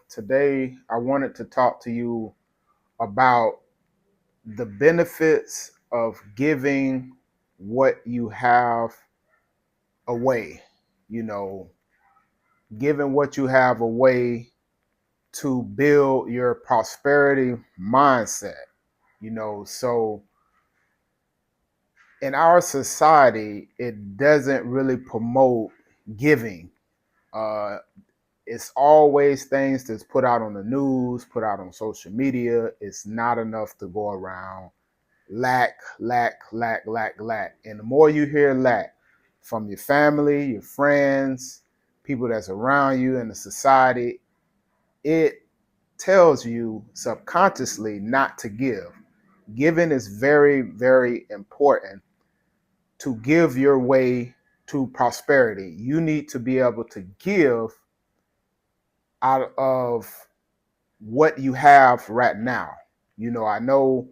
Today I wanted to talk to you about the benefits of giving what you have away. You know, giving what you have away to build your prosperity mindset. So in our society, it doesn't really promote giving. Uh, it's always things that's put out on the news, put out on social media. It's not enough to go around. Lack, lack, lack, lack, lack. And the more you hear lack from your family, your friends, people that's around you in the society, it tells you subconsciously not to give. Giving is very, very important to give your way to prosperity. You need to be able to give out of what you have right now. I know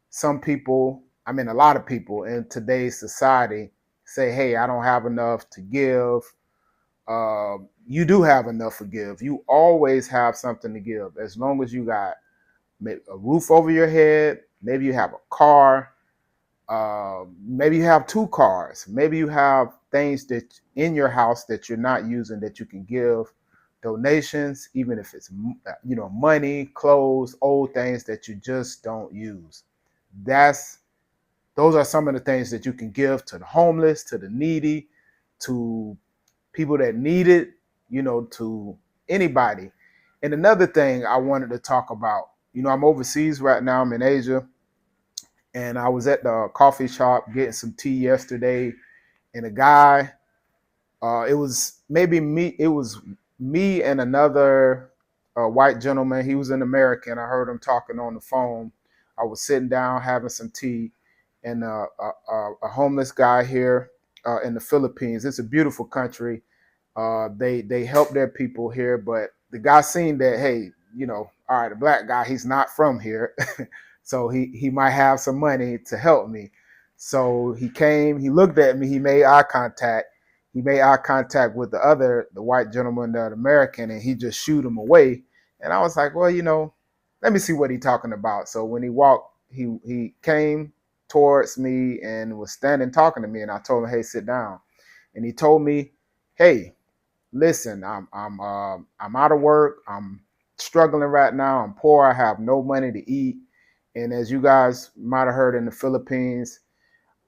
some people, a lot of people in today's society say, hey, I don't have enough to give. You do have enough to give. You always have something to give as long as you got a roof over your head. Maybe you have a car. Maybe you have two cars. Maybe you have things that in your house that you're not using that you can give donations, even if it's money, clothes, old things that you just don't use. That's Those are some of the things that you can give to the homeless, to the needy, to people that need it, to anybody. And another thing I wanted to talk about, I'm overseas right now. I'm in Asia, and I was at the coffee shop getting some tea yesterday, and a guy, it was me and another white gentleman. He was an American. I heard him talking on the phone. I was sitting down having some tea, and a homeless guy here in the Philippines. It's a beautiful country. They help their people here, but the guy seen that, hey, all right, the black guy, he's not from here, so he might have some money to help me. So he came, he looked at me, he made eye contact. He made eye contact with the white gentleman, the American, and he just shooed him away. And I was like, well, let me see what he's talking about. So when he walked, he came towards me and was standing talking to me, and I told him, hey, sit down. And he told me, hey, listen, I'm out of work. I'm struggling right now. I'm poor. I have no money to eat. And as you guys might have heard in the Philippines,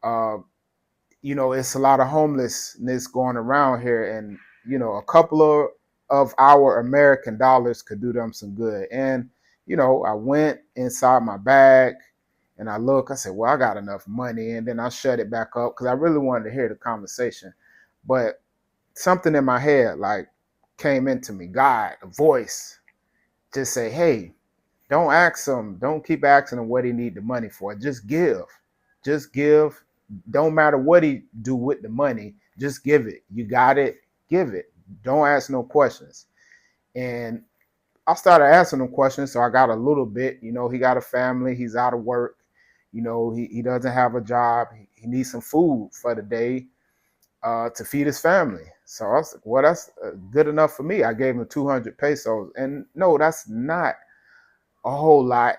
uh, it's a lot of homelessness going around here, and a couple of our American dollars could do them some good. And I went inside my bag and I said, well, I got enough money, and then I shut it back up because I really wanted to hear the conversation. But something in my head like came into me, God, a voice, just say, hey, don't keep asking him what he need the money for. Just give. Don't matter what he do with the money, just give it. You got it, give it. Don't ask no questions. And I started asking him questions, so I got a little bit. He got a family, he's out of work. He doesn't have a job. He needs some food for the day to feed his family. So I was like, well, that's good enough for me. I gave him 200 pesos. And no, that's not a whole lot,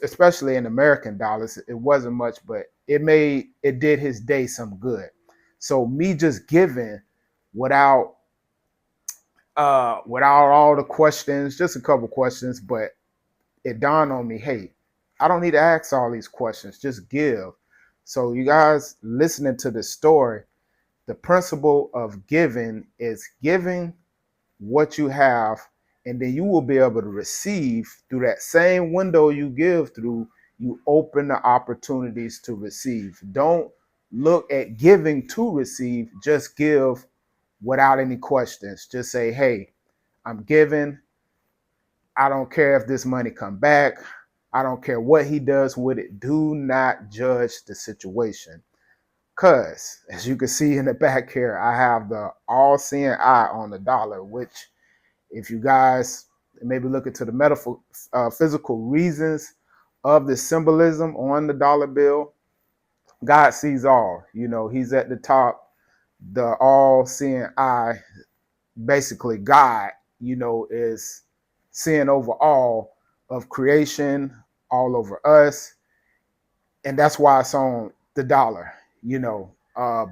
especially in American dollars. It wasn't much, but it did his day some good. So me just giving without without all the questions, just a couple questions, but it dawned on me, hey, I don't need to ask all these questions, just give. So you guys listening to this story, the principle of giving is giving what you have, and then you will be able to receive through that same window you give through. You open the opportunities to receive. Don't look at giving to receive, just give without any questions. Just say, hey, I'm giving. I don't care if this money come back. I don't care what he does with it. Do not judge the situation. Because, as you can see in the back here, I have the all-seeing eye on the dollar, which, if you guys maybe look into the physical reasons of the symbolism on the dollar bill, God sees all. He's at the top, the all-seeing eye, basically God. is seeing over all of creation, all over us, and that's why it's on the dollar.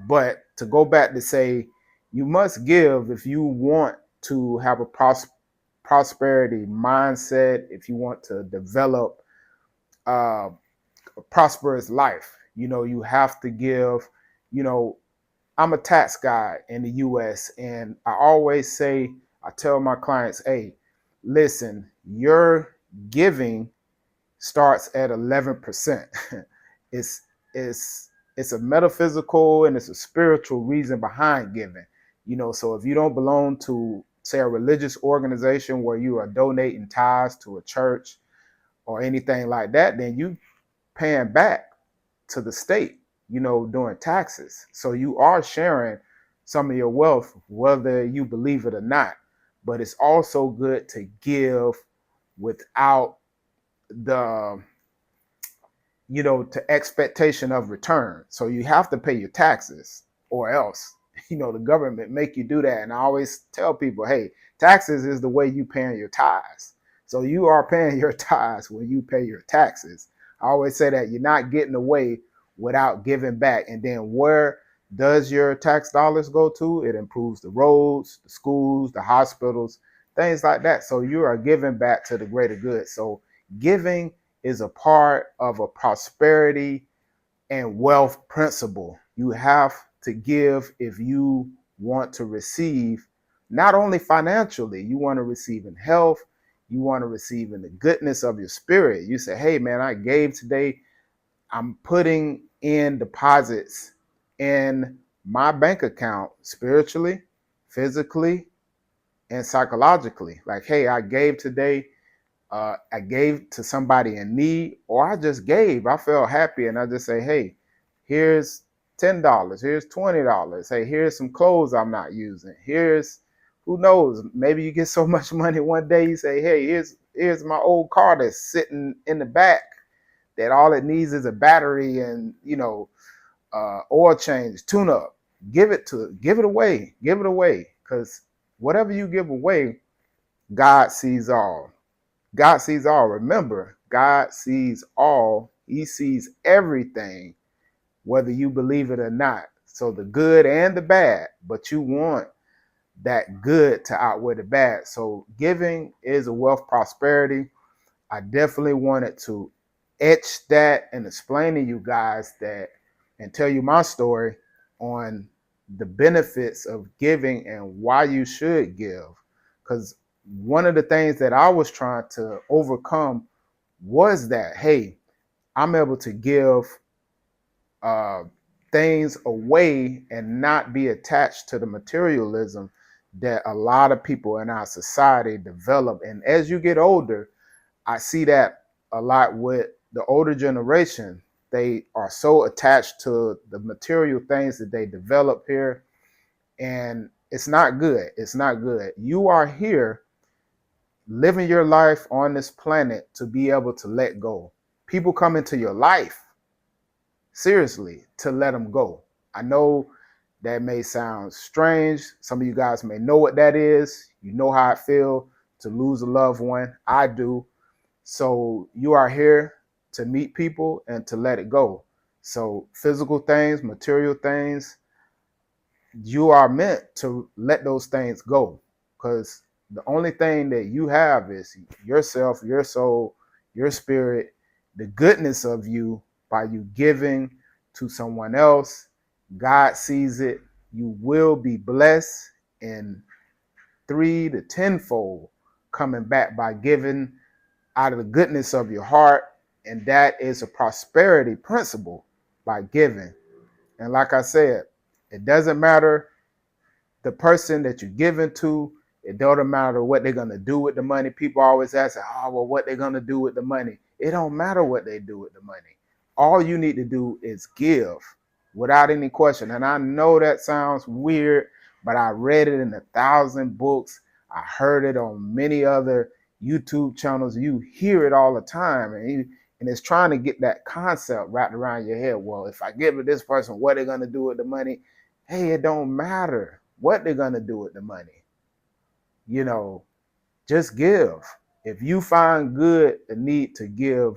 But to go back to say, you must give if you want to have a prosperity mindset, if you want to develop uh, a prosperous life. You have to give. You know, I'm a tax guy in the U.S., and I always say, I tell my clients, hey, listen, your giving starts at 11%. it's it's it's a metaphysical and it's a spiritual reason behind giving. So if you don't belong to, say, a religious organization where you are donating tithes to a church or anything like that, then you paying back to the state, doing taxes. So you are sharing some of your wealth, whether you believe it or not. But it's also good to give without the to expectation of return. So you have to pay your taxes or else, the government make you do that. And I always tell people, hey, taxes is the way you paying your tithes. So you are paying your tithes when you pay your taxes. I always say that you're not getting away without giving back. And then where does your tax dollars go to? It improves the roads, the schools, the hospitals, things like that. So you are giving back to the greater good. So giving is a part of a prosperity and wealth principle. You have to give if you want to receive, not only financially, you want to receive in health, you want to receive in the goodness of your spirit. You say, hey, man, I gave today. I'm putting in deposits in my bank account spiritually, physically, and psychologically. Like, hey, I gave today. I gave to somebody in need, or I just gave. I felt happy, and I just say, "Hey, here's $10. Here's $20. Hey, here's some clothes I'm not using. Here's, who knows? Maybe you get so much money one day you say, "Hey, here's my old car that's sitting in the back that all it needs is a battery and oil change, tune up. Give it away, because whatever you give away, God sees all." God sees all. Remember, God sees all. He sees everything, whether you believe it or not. So the good and the bad, but you want that good to outweigh the bad. So giving is a wealth prosperity. I definitely wanted to etch that and explain to you guys that and tell you my story on the benefits of giving and why you should give. Because one of the things that I was trying to overcome was that, hey, I'm able to give uh, things away and not be attached to the materialism that a lot of people in our society develop. And as you get older, I see that a lot with the older generation. They are so attached to the material things that they develop here, and it's not good. It's not good. You are here living your life on this planet to be able to let go. People come into your life, seriously, to let them go. I know that may sound strange. Some of you guys may know what that is. You know how it feels to lose a loved one. I do. So you are here to meet people and to let it go. So physical things, material things, you are meant to let those things go, because the only thing that you have is yourself, your soul, your spirit, the goodness of you by you giving to someone else. God sees it. You will be blessed in 3 to 10-fold coming back by giving out of the goodness of your heart. And that is a prosperity principle by giving. And like I said, it doesn't matter the person that you're giving to. It doesn't matter what they're going to do with the money. People always ask, oh, well, what they're going to do with the money. It don't matter what they do with the money. All you need to do is give without any question. And I know that sounds weird, but I read it in 1,000 books. I heard it on many other YouTube channels. You hear it all the time. And it's trying to get that concept wrapped around your head. Well, if I give it to this person, what are they going to do with the money? Hey, it don't matter what they're going to do with the money. Just give. If you find good the need to give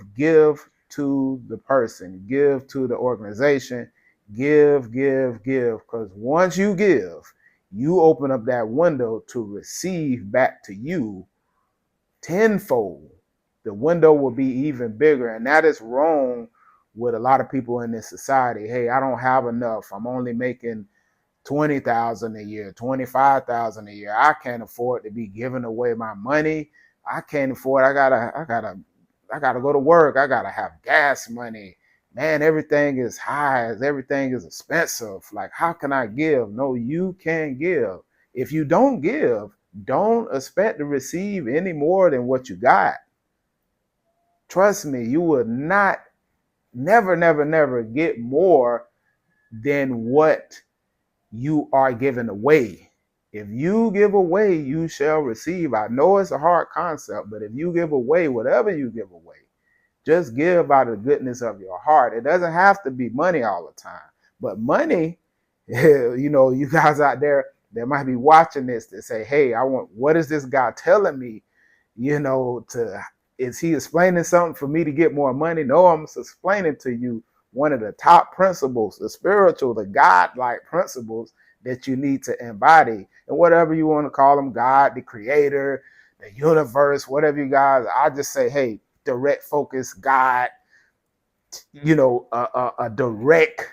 to the person, give to the organization, give. Because once you give, you open up that window to receive back to you tenfold. The window will be even bigger. And that is wrong with a lot of people in this society. Hey, I don't have enough. I'm only making 20,000 a year, 25,000 a year. I can't afford to be giving away my money. I can't afford. I gotta go to work. I gotta have gas money. Man, everything is high. Everything is expensive. Like, how can I give? No, you can give. If you don't give, don't expect to receive any more than what you got. Trust me, you will not, never get more than what you are giving away. If you give away, you shall receive. I know it's a hard concept, but if you give away, whatever you give away, just give out of the goodness of your heart. It doesn't have to be money all the time, but money, you guys out there that might be watching this to say, hey, what is this guy telling me? Is he explaining something for me to get more money? No, I'm explaining to you one of the top principles, the spiritual, the God-like principles that you need to embody. And whatever you want to call them, God, the creator, the universe, whatever you guys, I just say, hey, direct focus, God, a direct,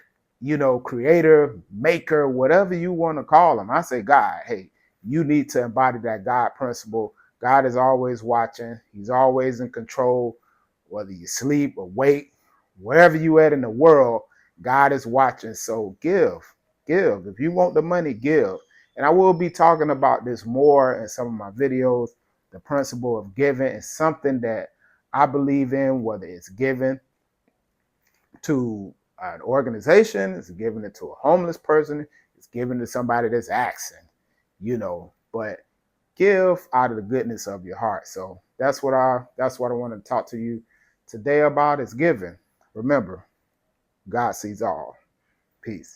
creator, maker, whatever you want to call them. I say, God, hey, you need to embody that God principle. God is always watching. He's always in control, whether you sleep or wake, wherever you at in the world, God is watching. So give. If you want the money, give. And I will be talking about this more in some of my videos. The principle of giving is something that I believe in, whether it's giving to an organization, it's giving it to a homeless person, it's giving it to somebody that's asking, but give out of the goodness of your heart. So that's what I want to talk to you today about, is giving. Remember, God sees all. Peace.